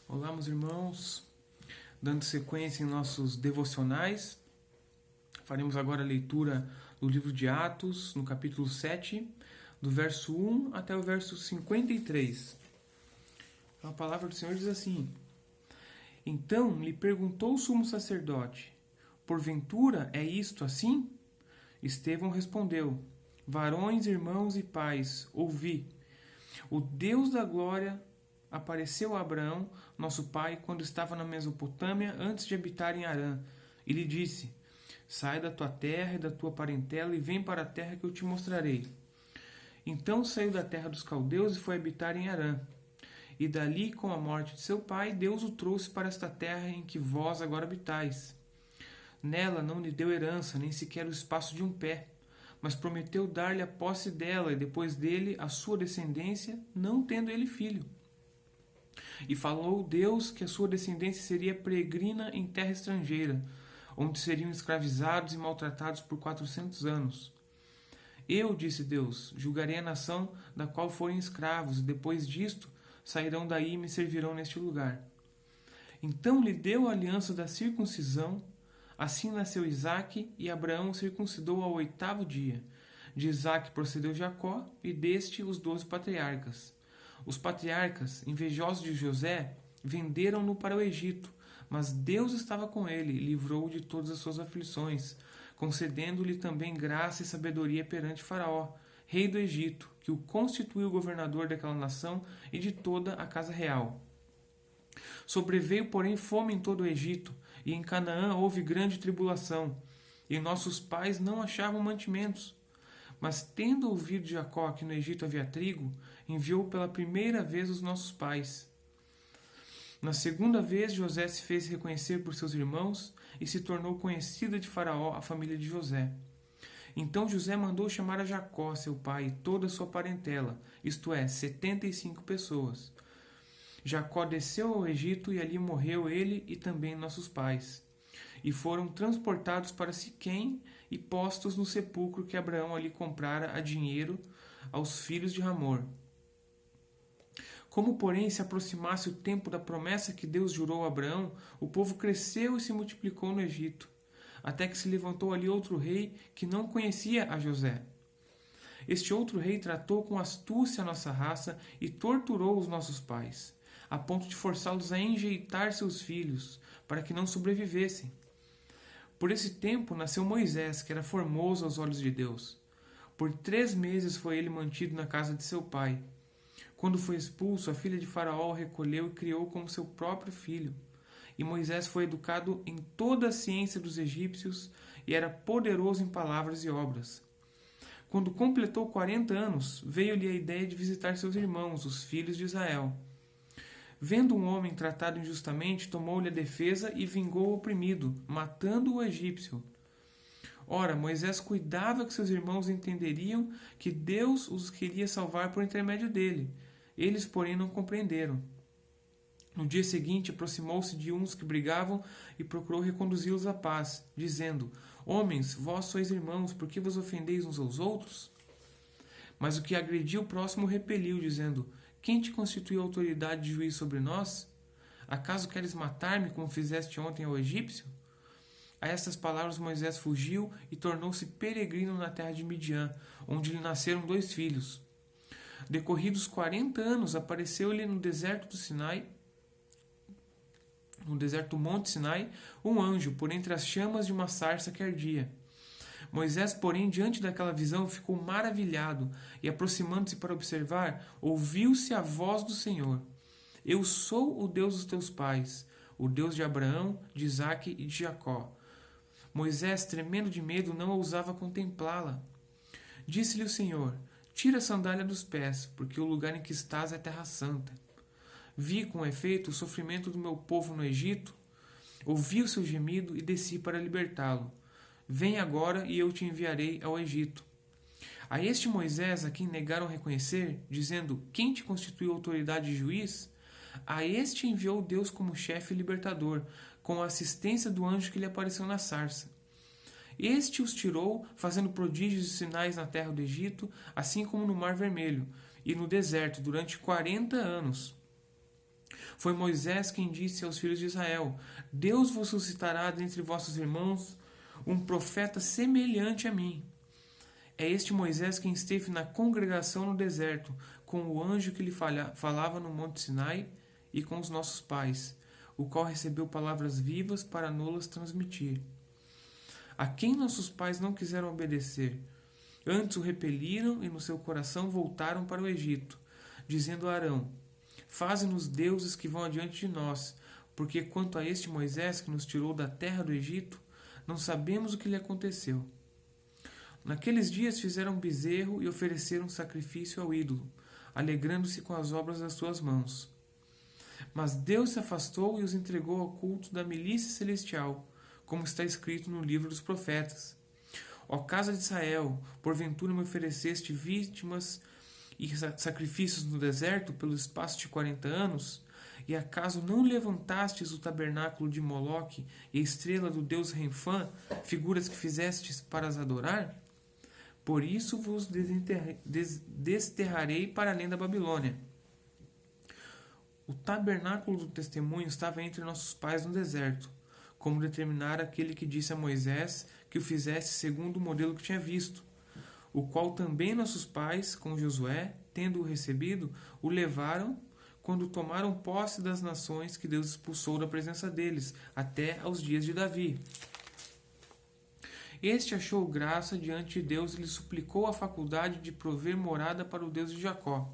Olá, meus irmãos, dando sequência em nossos devocionais, faremos agora a leitura do livro de Atos, no capítulo 7, do verso 1 até o verso 53. A palavra do Senhor diz assim: Então lhe perguntou o sumo sacerdote: Porventura é isto assim? Estevão respondeu: Varões, irmãos e pais, ouvi. O Deus da glória apareceu a Abraão, nosso pai, quando estava na Mesopotâmia, antes de habitar em Harã, e lhe disse: Sai da tua terra e da tua parentela e vem para a terra que eu te mostrarei. Então saiu da terra dos caldeus e foi habitar em Harã. E dali, com a morte de seu pai, Deus o trouxe para esta terra em que vós agora habitais. Nela não lhe deu herança, nem sequer o espaço de um pé, mas prometeu dar-lhe a posse dela e depois dele a sua descendência, não tendo ele filho. E falou Deus que a sua descendência seria peregrina em terra estrangeira, onde seriam escravizados e maltratados por 400 anos. Eu, disse Deus, julgarei a nação da qual forem escravos, e depois disto sairão daí e me servirão neste lugar. Então lhe deu a aliança da circuncisão, assim nasceu Isaque, e Abraão circuncidou ao 8º dia. De Isaque procedeu Jacó, e deste os 12 patriarcas. Os patriarcas, invejosos de José, venderam-no para o Egito, mas Deus estava com ele e livrou-o de todas as suas aflições, concedendo-lhe também graça e sabedoria perante Faraó, rei do Egito, que o constituiu governador daquela nação e de toda a casa real. Sobreveio, porém, fome em todo o Egito, e em Canaã houve grande tribulação, e nossos pais não achavam mantimentos. Mas, tendo ouvido Jacó que no Egito havia trigo, enviou pela primeira vez os nossos pais. Na segunda vez, José se fez reconhecer por seus irmãos e se tornou conhecida de Faraó a família de José. Então José mandou chamar a Jacó, seu pai, e toda a sua parentela, isto é, 75 pessoas. Jacó desceu ao Egito e ali morreu ele e também nossos pais. E foram transportados para Siquém e postos no sepulcro que Abraão ali comprara a dinheiro aos filhos de Hamor. Como, porém, se aproximasse o tempo da promessa que Deus jurou a Abraão, o povo cresceu e se multiplicou no Egito, até que se levantou ali outro rei que não conhecia a José. Este outro rei tratou com astúcia a nossa raça e torturou os nossos pais, a ponto de forçá-los a enjeitar seus filhos, para que não sobrevivessem. Por esse tempo nasceu Moisés, que era formoso aos olhos de Deus. Por 3 meses foi ele mantido na casa de seu pai. Quando foi expulso, a filha de Faraó o recolheu e criou como seu próprio filho. E Moisés foi educado em toda a ciência dos egípcios e era poderoso em palavras e obras. Quando completou 40 anos, veio-lhe a ideia de visitar seus irmãos, os filhos de Israel. Vendo um homem tratado injustamente, tomou-lhe a defesa e vingou o oprimido, matando o egípcio. Ora, Moisés cuidava que seus irmãos entenderiam que Deus os queria salvar por intermédio dele. Eles, porém, não compreenderam. No dia seguinte, aproximou-se de uns que brigavam e procurou reconduzi-los à paz, dizendo: Homens, vós sois irmãos, por que vos ofendeis uns aos outros? Mas o que agrediu o próximo repeliu, dizendo: Quem te constituiu autoridade de juiz sobre nós? Acaso queres matar-me como fizeste ontem ao egípcio? A estas palavras Moisés fugiu e tornou-se peregrino na terra de Midian, onde lhe nasceram 2 filhos. Decorridos 40 anos, apareceu-lhe no deserto do Monte Sinai, um anjo por entre as chamas de uma sarça que ardia. Moisés, porém, diante daquela visão, ficou maravilhado e, aproximando-se para observar, ouviu-se a voz do Senhor: Eu sou o Deus dos teus pais, o Deus de Abraão, de Isaque e de Jacó. Moisés, tremendo de medo, não ousava contemplá-la. Disse-lhe o Senhor: Tira a sandália dos pés, porque o lugar em que estás é terra santa. Vi, com efeito, o sofrimento do meu povo no Egito, ouvi o seu gemido e desci para libertá-lo. Vem agora e eu te enviarei ao Egito. A este Moisés, a quem negaram reconhecer, dizendo: Quem te constituiu autoridade de juiz? A este enviou Deus como chefe e libertador, com a assistência do anjo que lhe apareceu na sarça. Este os tirou, fazendo prodígios e sinais na terra do Egito, assim como no Mar Vermelho, e no deserto, durante 40 anos. Foi Moisés quem disse aos filhos de Israel: Deus vos suscitará dentre vossos irmãos um profeta semelhante a mim. É este Moisés quem esteve na congregação no deserto, com o anjo que lhe falava no Monte Sinai e com os nossos pais, o qual recebeu palavras vivas para nos transmitir. A quem nossos pais não quiseram obedecer, antes o repeliram e no seu coração voltaram para o Egito, dizendo a Arão: Faze-nos deuses que vão adiante de nós, porque quanto a este Moisés que nos tirou da terra do Egito, não sabemos o que lhe aconteceu. Naqueles dias fizeram um bezerro e ofereceram sacrifício ao ídolo, alegrando-se com as obras das suas mãos. Mas Deus se afastou e os entregou ao culto da milícia celestial, como está escrito no livro dos profetas. Ó casa de Israel, porventura me ofereceste vítimas e sacrifícios no deserto pelo espaço de 40 anos? E acaso não levantastes o tabernáculo de Moloque e a estrela do deus Renfã, figuras que fizestes para as adorar? Por isso vos desterrarei para além da Babilônia. O tabernáculo do testemunho estava entre nossos pais no deserto, como determinara aquele que disse a Moisés que o fizesse segundo o modelo que tinha visto, o qual também nossos pais, com Josué, tendo-o recebido, o levaram quando tomaram posse das nações que Deus expulsou da presença deles, até aos dias de Davi. Este achou graça diante de Deus e lhe suplicou a faculdade de prover morada para o Deus de Jacó.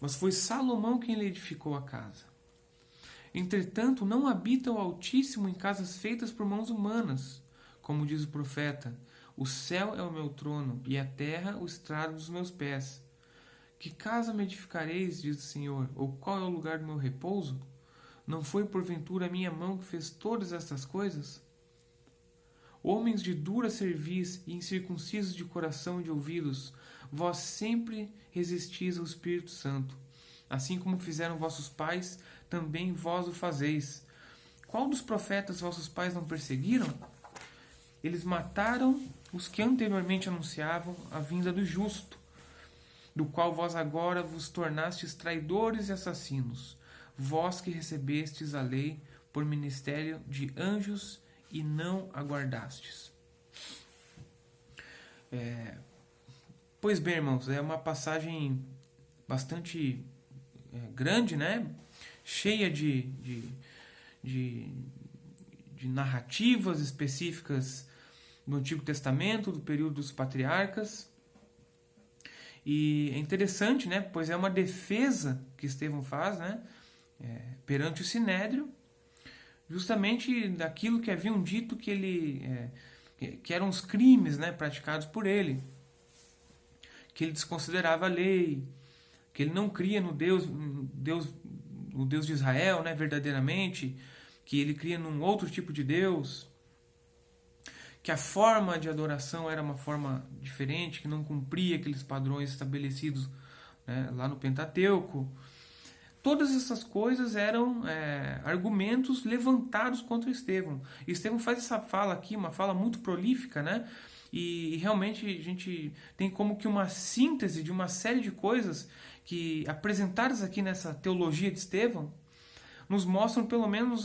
Mas foi Salomão quem lhe edificou a casa. Entretanto, não habita o Altíssimo em casas feitas por mãos humanas, como diz o profeta: o céu é o meu trono e a terra o estrado dos meus pés. Que casa me edificareis, diz o Senhor, ou qual é o lugar do meu repouso? Não foi porventura a minha mão que fez todas estas coisas? Homens de dura cerviz e incircuncisos de coração e de ouvidos, vós sempre resistis ao Espírito Santo. Assim como fizeram vossos pais, também vós o fazeis. Qual dos profetas vossos pais não perseguiram? Eles mataram os que anteriormente anunciavam a vinda do justo, do qual vós agora vos tornastes traidores e assassinos, vós que recebestes a lei por ministério de anjos e não aguardastes. Pois bem, irmãos, é uma passagem bastante grande, né? Cheia de narrativas específicas do Antigo Testamento, do período dos patriarcas. E é interessante, né? Pois é uma defesa que Estevão faz, né? Perante o Sinédrio, justamente daquilo que haviam dito que ele que eram os crimes, né, praticados por ele, que ele desconsiderava a lei, que ele não cria no Deus de Israel, né, verdadeiramente, que ele cria num outro tipo de Deus, que a forma de adoração era uma forma diferente, que não cumpria aqueles padrões estabelecidos, né, lá no Pentateuco. Todas essas coisas eram argumentos levantados contra Estevão. E Estevão faz essa fala aqui, uma fala muito prolífica, né? E realmente a gente tem como que uma síntese de uma série de coisas que, apresentadas aqui nessa teologia de Estevão, nos mostram pelo menos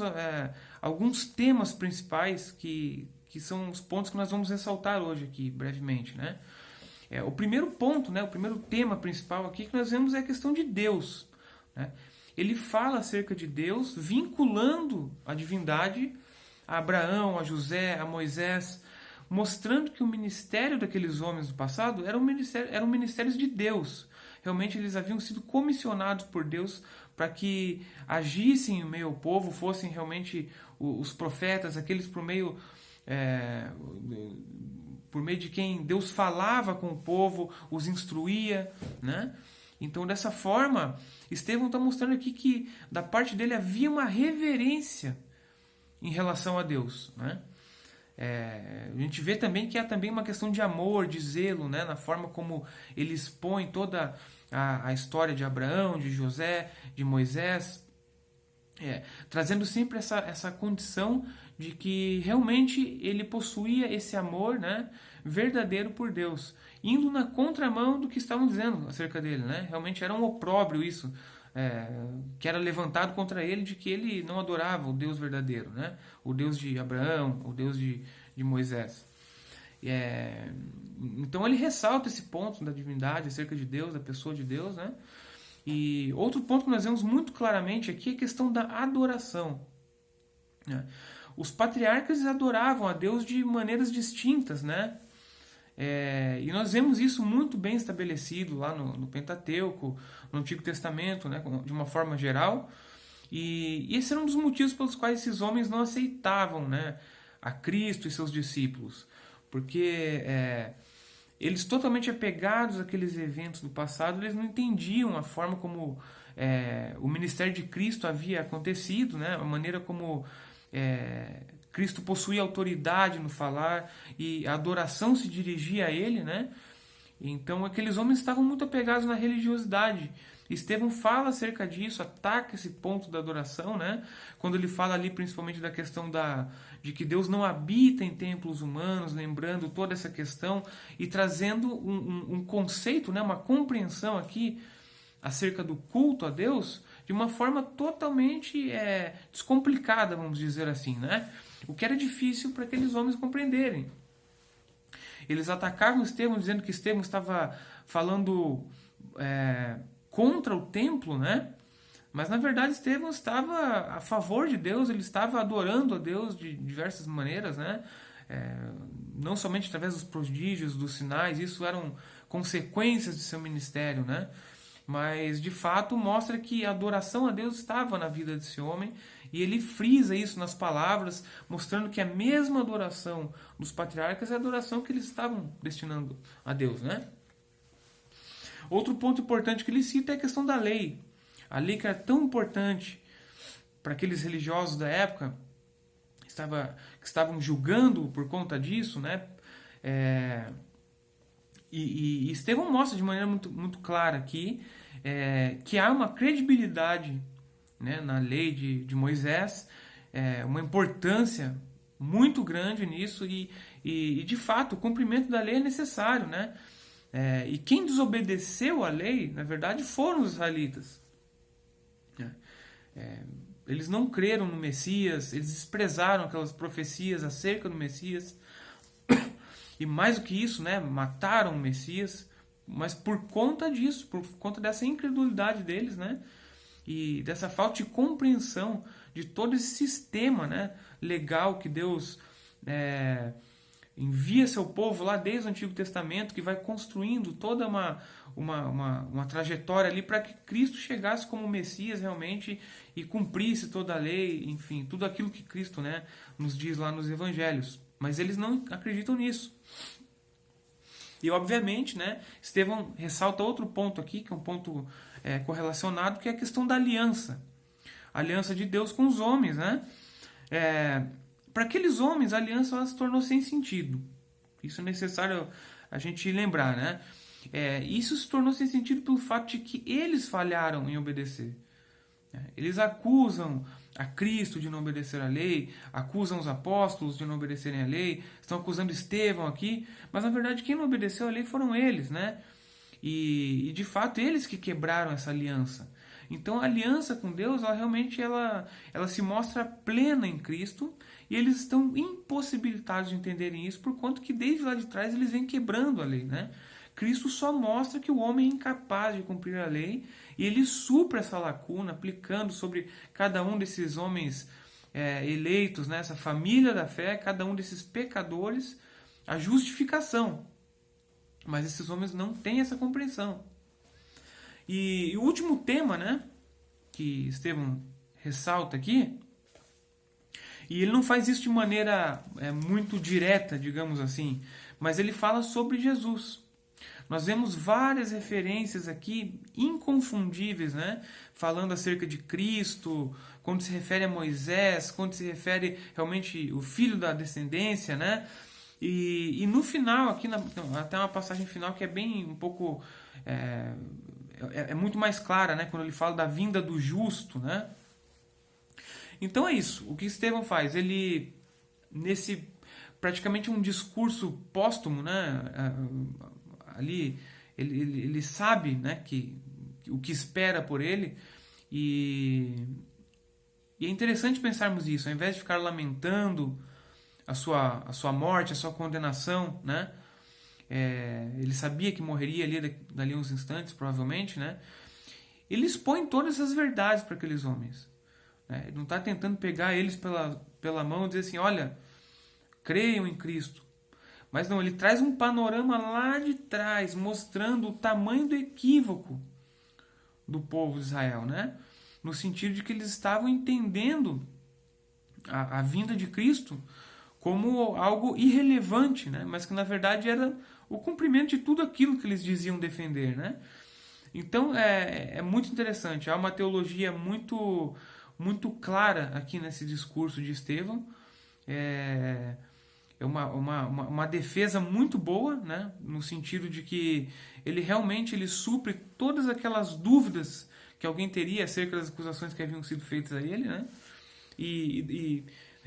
alguns temas principais que são os pontos que nós vamos ressaltar hoje aqui, brevemente, né? O primeiro ponto, né, o primeiro tema principal aqui que nós vemos é a questão de Deus. Ele fala acerca de Deus, vinculando a divindade a Abraão, a José, a Moisés, mostrando que o ministério daqueles homens do passado eram ministérios de Deus. Realmente eles haviam sido comissionados por Deus para que agissem em meio ao povo, fossem realmente os profetas, aqueles por meio de quem Deus falava com o povo, os instruía, né? Então, dessa forma, Estevão está mostrando aqui que da parte dele havia uma reverência em relação a Deus, né? A gente vê também que há também uma questão de amor, de zelo, né? Na forma como ele expõe toda a história de Abraão, de José, de Moisés, trazendo sempre essa condição de que realmente ele possuía esse amor, né, verdadeiro por Deus, indo na contramão do que estavam dizendo acerca dele, né? Realmente era um opróbrio isso, que era levantado contra ele de que ele não adorava o Deus verdadeiro, né? O Deus de Abraão, o Deus de Moisés. Então ele ressalta esse ponto da divindade acerca de Deus, da pessoa de Deus, né? E outro ponto que nós vemos muito claramente aqui é a questão da adoração, né? Os patriarcas adoravam a Deus de maneiras distintas, né? E nós vemos isso muito bem estabelecido lá no Pentateuco, no Antigo Testamento, né? De uma forma geral. E esse era um dos motivos pelos quais esses homens não aceitavam, né, a Cristo e seus discípulos. Porque eles totalmente apegados àqueles eventos do passado, eles não entendiam a forma como o ministério de Cristo havia acontecido, né? A maneira como Cristo possuía autoridade no falar e a adoração se dirigia a Ele, né? Então aqueles homens estavam muito apegados na religiosidade. Estevão fala acerca disso, ataca esse ponto da adoração, né? Quando ele fala ali principalmente da questão de que Deus não habita em templos humanos, lembrando toda essa questão e trazendo um conceito, né? Uma compreensão aqui acerca do culto a Deus de uma forma totalmente descomplicada, vamos dizer assim, né? O que era difícil para aqueles homens compreenderem. Eles atacavam Estevão dizendo que Estevão estava falando contra o templo, né? Mas na verdade Estevão estava a favor de Deus, ele estava adorando a Deus de diversas maneiras, né? Não somente através dos prodígios, dos sinais, isso eram consequências de seu ministério, né? Mas de fato mostra que a adoração a Deus estava na vida desse homem, e ele frisa isso nas palavras, mostrando que a mesma adoração dos patriarcas é a adoração que eles estavam destinando a Deus, né? Outro ponto importante que ele cita é a questão da lei. A lei que era tão importante para aqueles religiosos da época, que estavam julgando por conta disso, né? E Estevão mostra de maneira muito, muito clara aqui que há uma credibilidade, né, na lei de Moisés, uma importância muito grande nisso e de fato o cumprimento da lei é necessário, né? E quem desobedeceu à lei, na verdade, foram os israelitas. Eles não creram no Messias, eles desprezaram aquelas profecias acerca do Messias. E mais do que isso, né, mataram o Messias, mas por conta disso, por conta dessa incredulidade deles, né, e dessa falta de compreensão de todo esse sistema, né, legal que Deus envia seu povo lá desde o Antigo Testamento, que vai construindo toda uma trajetória ali para que Cristo chegasse como Messias realmente e cumprisse toda a lei, enfim, tudo aquilo que Cristo, né, nos diz lá nos Evangelhos. Mas eles não acreditam nisso. E obviamente, né, Estevão ressalta outro ponto aqui, que é um ponto correlacionado, que é a questão da aliança. A aliança de Deus com os homens, né? Para aqueles homens, a aliança ela se tornou sem sentido. Isso é necessário a gente lembrar, né? Isso se tornou sem sentido pelo fato de que eles falharam em obedecer. Eles acusam a Cristo de não obedecer à lei, acusam os apóstolos de não obedecerem à lei, estão acusando Estevão aqui, mas na verdade quem não obedeceu à lei foram eles, né? E de fato eles que quebraram essa aliança. Então a aliança com Deus, ela realmente ela se mostra plena em Cristo, e eles estão impossibilitados de entenderem isso por conta que desde lá de trás eles vêm quebrando a lei, né? Cristo só mostra que o homem é incapaz de cumprir a lei, e ele supra essa lacuna, aplicando sobre cada um desses homens eleitos, né, essa família da fé, cada um desses pecadores, a justificação. Mas esses homens não têm essa compreensão. E o último tema, né, que Estevão ressalta aqui, e ele não faz isso de maneira muito direta, digamos assim, mas ele fala sobre Jesus. Nós vemos várias referências aqui inconfundíveis, né? Falando acerca de Cristo, quando se refere a Moisés, quando se refere realmente o filho da descendência, né? E no final, aqui até uma passagem final que é bem um pouco muito mais clara, né? Quando ele fala da vinda do justo, né? Então é isso. O que Estevão faz? Ele, nesse praticamente um discurso póstumo, né? Ali ele sabe, né, que o que espera por ele, E é interessante pensarmos isso, ao invés de ficar lamentando a sua morte, a sua condenação, né? Ele sabia que morreria ali dali a uns instantes, provavelmente, né? Ele expõe todas as verdades para aqueles homens, né? Ele não está tentando pegar eles pela mão e dizer assim, olha, creiam em Cristo. Mas não, ele traz um panorama lá de trás, mostrando o tamanho do equívoco do povo de Israel, né? No sentido de que eles estavam entendendo a vinda de Cristo como algo irrelevante, né? Mas que na verdade era o cumprimento de tudo aquilo que eles diziam defender, né? Então é muito interessante. Há uma teologia muito clara aqui nesse discurso de Estevão. É uma defesa muito boa, né? No sentido de que ele realmente supre todas aquelas dúvidas que alguém teria acerca das acusações que haviam sido feitas a ele, né? E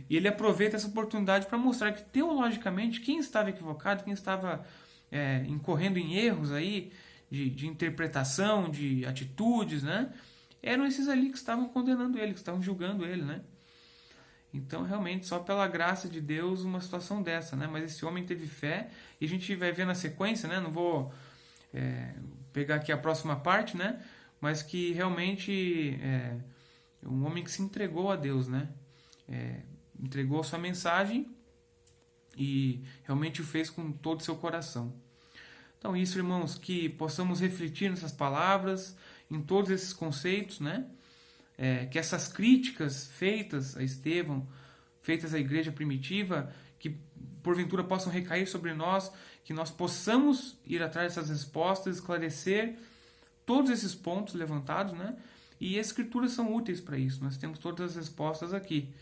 ele aproveita essa oportunidade para mostrar que teologicamente quem estava equivocado, quem estava incorrendo em erros aí de interpretação, de atitudes, né? Eram esses ali que estavam condenando ele, que estavam julgando ele, né? Então, realmente, só pela graça de Deus uma situação dessa, né? Mas esse homem teve fé, e a gente vai ver na sequência, né? Não vou pegar aqui a próxima parte, né? Mas que realmente um homem que se entregou a Deus, né? Entregou a sua mensagem e realmente o fez com todo o seu coração. Então, isso, irmãos, que possamos refletir nessas palavras, em todos esses conceitos, né? Que essas críticas feitas a Estevão, feitas à igreja primitiva, que porventura possam recair sobre nós, que nós possamos ir atrás dessas respostas, esclarecer todos esses pontos levantados, né? E as escrituras são úteis para isso, nós temos todas as respostas aqui.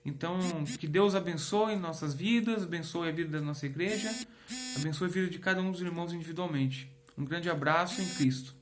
Então, que Deus abençoe nossas vidas, abençoe a vida da nossa igreja, abençoe a vida de cada um dos irmãos individualmente. Um grande abraço em Cristo.